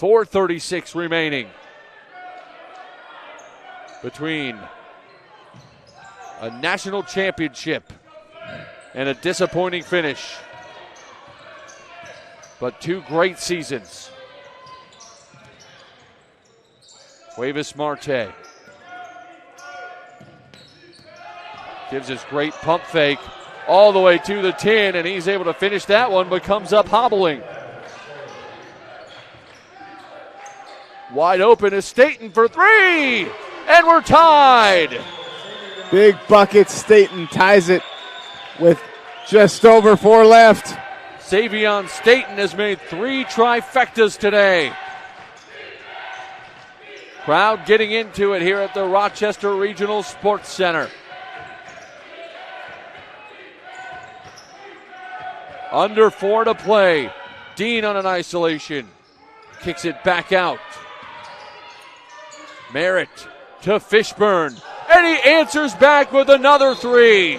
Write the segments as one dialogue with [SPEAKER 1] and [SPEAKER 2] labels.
[SPEAKER 1] 4:36 remaining between a national championship and a disappointing finish. But two great seasons. Cuevas Marte gives his great pump fake all the way to the 10, and he's able to finish that one, but comes up hobbling. Wide open is Staten for three, and we're tied.
[SPEAKER 2] Big bucket. Staten ties it with just over 4 left.
[SPEAKER 1] Savion Staten has made 3 trifectas today. Crowd getting into it here at the Rochester Regional Sports Center. Under 4 to play. Dean on an isolation. Kicks it back out. Merritt to Fishburne. And he answers back with another 3.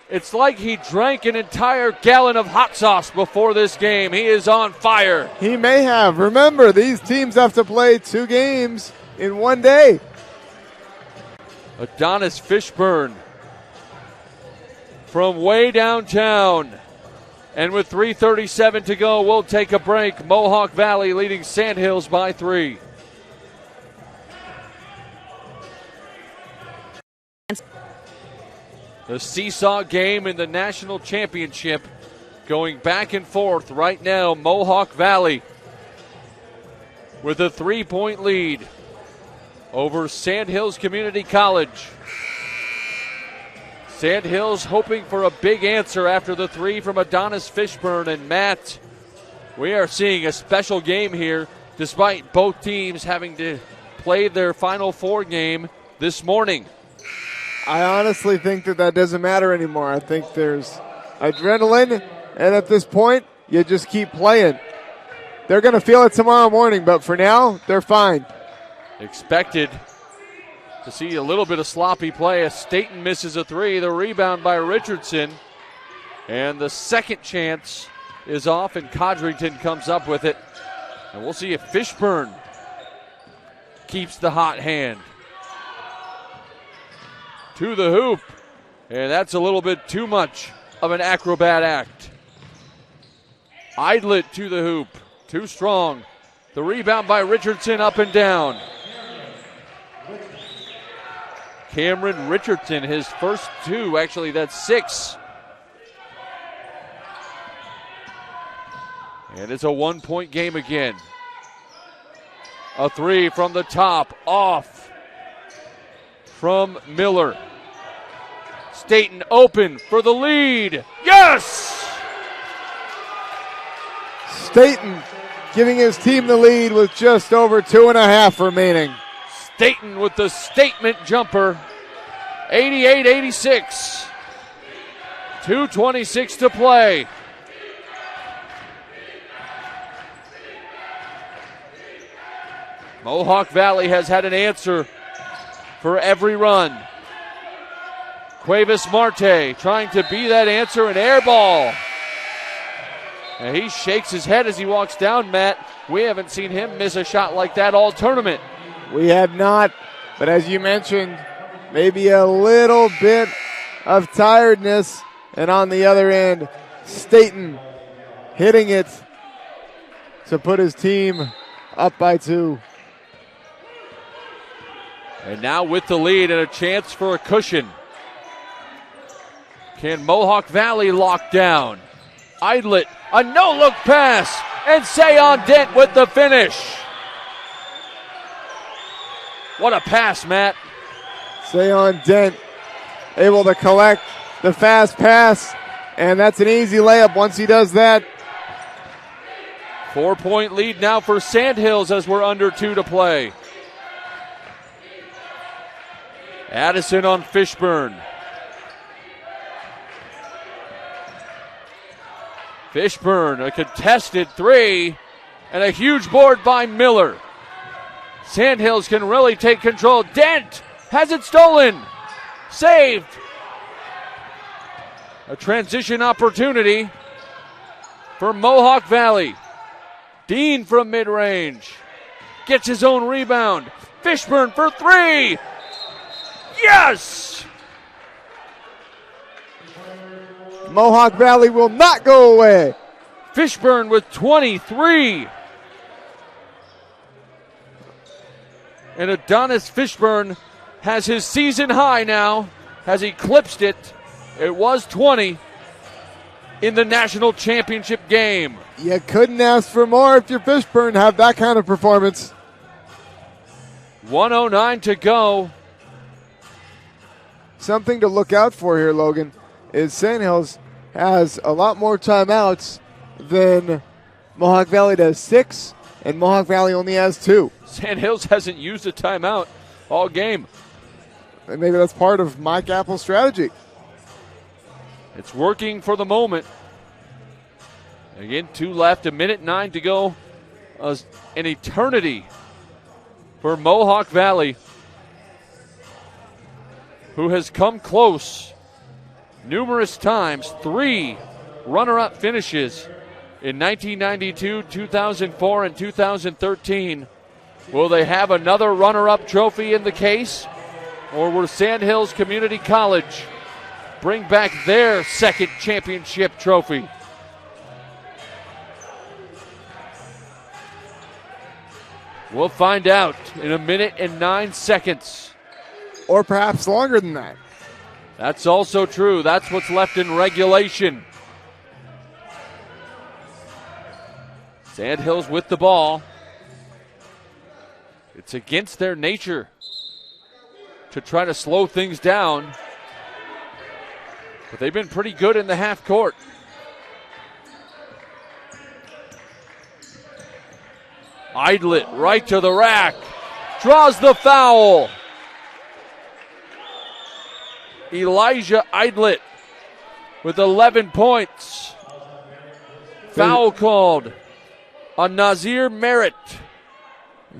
[SPEAKER 1] It's like he drank an entire gallon of hot sauce before this game. He is on fire.
[SPEAKER 2] He may have. Remember, these teams have to play 2 games in 1 day.
[SPEAKER 1] Adonis Fishburne from way downtown. And with 3:37 to go, we'll take a break. Mohawk Valley leading Sandhills by 3. The seesaw game in the national championship going back and forth right now. Mohawk Valley with a 3-point lead over Sandhills Community College. Sandhills hoping for a big answer after the 3 from Adonis Fishburne. And Matt, we are seeing a special game here despite both teams having to play their Final Four game this morning.
[SPEAKER 2] I honestly think that doesn't matter anymore. I think there's adrenaline, and at this point, you just keep playing. They're going to feel it tomorrow morning, but for now, they're fine.
[SPEAKER 1] Expected to see a little bit of sloppy play as Staten misses a 3. The rebound by Richardson. And the second chance is off, and Codrington comes up with it. And we'll see if Fishburne keeps the hot hand. To the hoop. And that's a little bit too much of an acrobat act. Idlet to the hoop. Too strong. The rebound by Richardson up and down. Cameron Richardson, his first 2. Actually, that's 6. And it's a 1-point game again. A 3 from the top. Off from Miller. Staten open for the lead. Yes!
[SPEAKER 2] Staten giving his team the lead with just over 2.5 remaining.
[SPEAKER 1] Staten with the statement jumper. 88-86. 2:26 to play. Mohawk Valley has had an answer for every run. Cuevas Marte trying to be that answer, an air ball. And he shakes his head as he walks down, Matt. We haven't seen him miss a shot like that all tournament.
[SPEAKER 2] We have not, but as you mentioned, maybe a little bit of tiredness. And on the other end, Staten hitting it to put his team up by 2.
[SPEAKER 1] And now with the lead and a chance for a cushion. Can Mohawk Valley lock down? Idlet, a no-look pass, and Sayon Dent with the finish. What a pass, Matt.
[SPEAKER 2] Sayon Dent able to collect the fast pass, and that's an easy layup once he does that.
[SPEAKER 1] 4-point lead now for Sandhills as we're under 2 to play. Addison on Fishburne. Fishburne, a contested 3, and a huge board by Miller. Sandhills can really take control. Dent has it stolen. Saved. A transition opportunity. for Mohawk Valley. Dean from mid-range gets his own rebound. Fishburne for three. Yes!
[SPEAKER 2] Mohawk Valley will not go away.
[SPEAKER 1] Fishburne with 23. And Adonis Fishburne has his season high now, has eclipsed it. It was 20 in the national championship game.
[SPEAKER 2] You couldn't ask for more if you're Fishburne, have that kind of performance.
[SPEAKER 1] 1:09 to go.
[SPEAKER 2] Something to look out for here, Logan, is Sandhills has a lot more timeouts than Mohawk Valley does. 6, and Mohawk Valley only has 2.
[SPEAKER 1] Sandhills hasn't used a timeout all game.
[SPEAKER 2] And maybe that's part of Mike Apple's strategy.
[SPEAKER 1] It's working for the moment. Again, 2 left, 1:09 to go. An eternity for Mohawk Valley, who has come close numerous times. 3 runner-up finishes in 1992, 2004, and 2013. Will they have another runner-up trophy in the case? Or will Sandhills Community College bring back their second championship trophy? We'll find out in 1:09.
[SPEAKER 2] Or perhaps longer than that.
[SPEAKER 1] That's also true. That's what's left in regulation. Sandhills with the ball. It's against their nature to try to slow things down, but they've been pretty good in the half court. Idlet right to the rack. Draws the foul. Elijah Idlet with 11 points. Foul called on Nazir Merritt.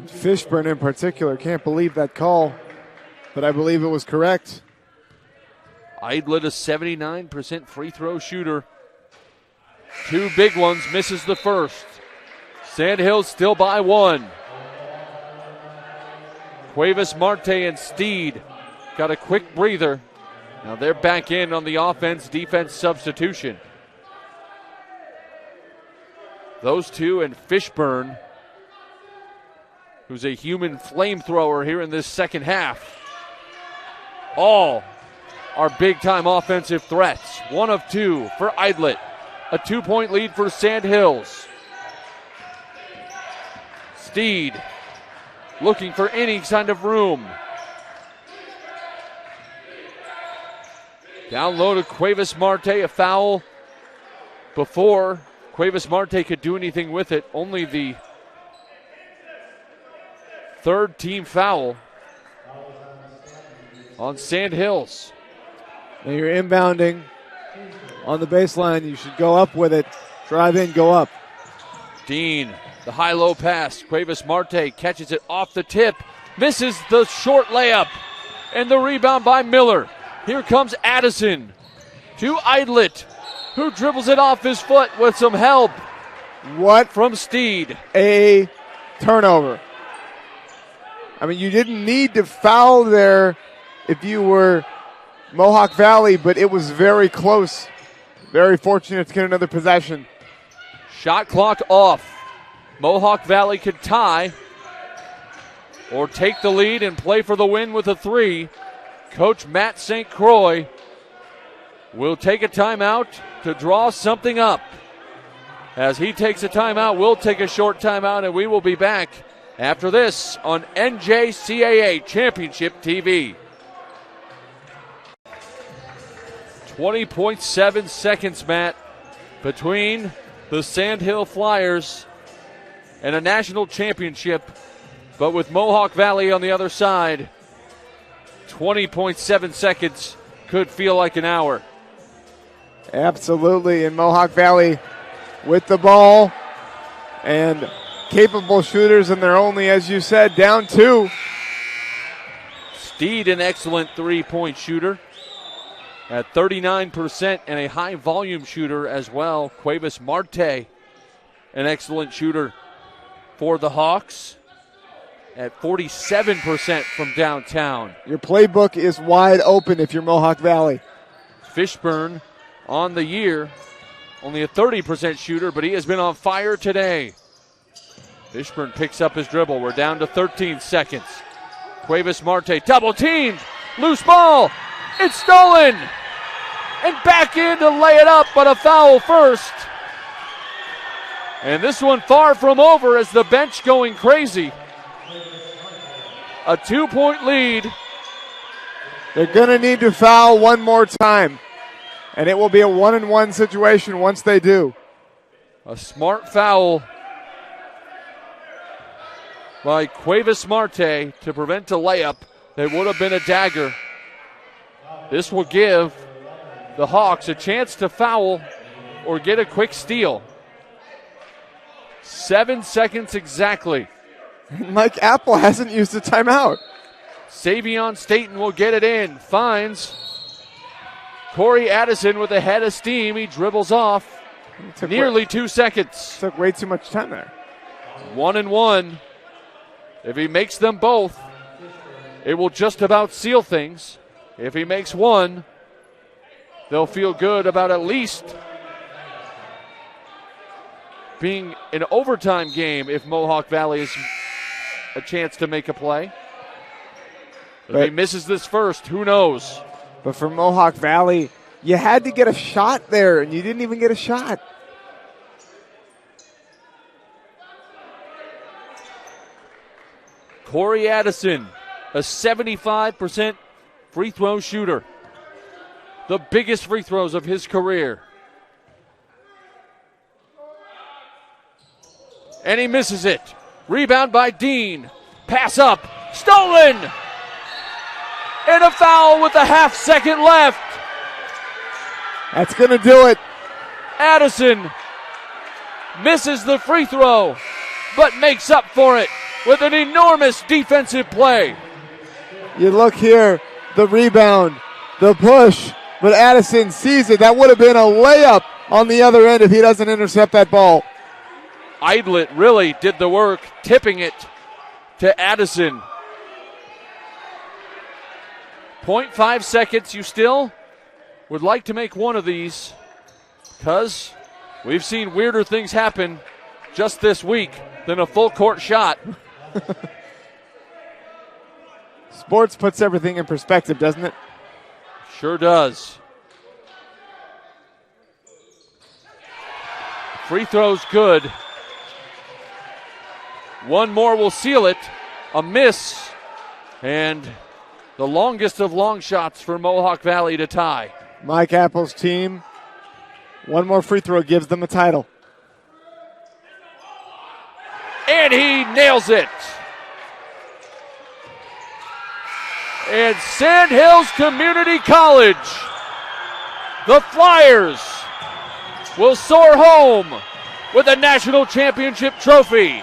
[SPEAKER 2] Fishburne in particular can't believe that call, but I believe it was correct.
[SPEAKER 1] Idlet, a 79% free throw shooter. 2 big ones, misses the first. Sandhills still by 1. Cuevas Marte and Steed got a quick breather. Now they're back in on the offense-defense substitution. Those two and Fishburne, who's a human flamethrower here in this second half. All are big-time offensive threats. 1 of 2 for Idlet. A 2-point lead for Sandhills. Steed looking for any kind of room. Down low to Cuevas Marte, a foul before Cuevas Marte could do anything with it. Only the 3rd team foul on Sandhills.
[SPEAKER 2] Now you're inbounding on the baseline. You should go up with it. Drive in, go up.
[SPEAKER 1] Dean, the high-low pass. Cuevas Marte catches it off the tip. Misses the short layup. And the rebound by Miller. Here comes Addison to Idlet, who dribbles it off his foot with some help.
[SPEAKER 2] What
[SPEAKER 1] from Steed?
[SPEAKER 2] A turnover. I mean, you didn't need to foul there if you were Mohawk Valley, but it was very close. Very fortunate to get another possession.
[SPEAKER 1] Shot clock off. Mohawk Valley could tie or take the lead and play for the win with a 3. Coach Matt St. Croix will take a timeout to draw something up. As he takes a timeout, we'll take a short timeout, and we will be back after this on NJCAA Championship TV. 20.7 seconds, Matt, between the Sandhill Flyers and a national championship, but with Mohawk Valley on the other side, 20.7 seconds could feel like an hour.
[SPEAKER 2] Absolutely, and Mohawk Valley with the ball and capable shooters, and they're only, as you said, down 2.
[SPEAKER 1] Steed, an excellent 3-point shooter. at 39% and a high volume shooter as well. Cuevas Marte, an excellent shooter for the Hawks at 47% from downtown.
[SPEAKER 2] Your playbook is wide open if you're Mohawk Valley.
[SPEAKER 1] Fishburne on the year, only a 30% shooter, but he has been on fire today. Fishburne picks up his dribble. We're down to 13 seconds. Cuevas Marte double teamed. Loose ball. It's stolen. And back in to lay it up, but a foul first. And this one far from over as the bench going crazy. A 2-point lead.
[SPEAKER 2] They're going to need to foul one more time. And it will be a 1-and-1 situation once they do.
[SPEAKER 1] A smart foul by Cuevas Marte to prevent a layup that would have been a dagger. This will give the Hawks a chance to foul or get a quick steal. 7 seconds exactly.
[SPEAKER 2] Mike Apple hasn't used a timeout.
[SPEAKER 1] Savion Staten will get it in. Finds Corey Addison with a head of steam. He dribbles off. Nearly 2 seconds.
[SPEAKER 2] Took way too much time there.
[SPEAKER 1] 1-and-1. If he makes them both, it will just about seal things. If he makes one, they'll feel good about at least being an overtime game if Mohawk Valley has a chance to make a play. But if he misses this first, who knows?
[SPEAKER 2] But for Mohawk Valley, you had to get a shot there, and you didn't even get a shot.
[SPEAKER 1] Corey Addison, a 75% free throw shooter. The biggest free throws of his career. And he misses it. Rebound by Dean. Pass up. Stolen! And a foul with a half second left.
[SPEAKER 2] That's going to do it.
[SPEAKER 1] Addison misses the free throw, but makes up for it with an enormous defensive play.
[SPEAKER 2] You look here, the rebound, the push, but Addison sees it. That would have been a layup on the other end if he doesn't intercept that ball.
[SPEAKER 1] Idlet really did the work, tipping it to Addison. 0.5 seconds. You still would like to make one of these because we've seen weirder things happen just this week than a full court shot.
[SPEAKER 2] Sports puts everything in perspective, doesn't it?
[SPEAKER 1] Sure does. Free throw's good. One more will seal it. A miss. And the longest of long shots for Mohawk Valley to tie.
[SPEAKER 2] Mike Apple's team, one more free throw gives them a title.
[SPEAKER 1] And he nails it. And Sand Hills Community College, the Flyers, will soar home with a national championship trophy.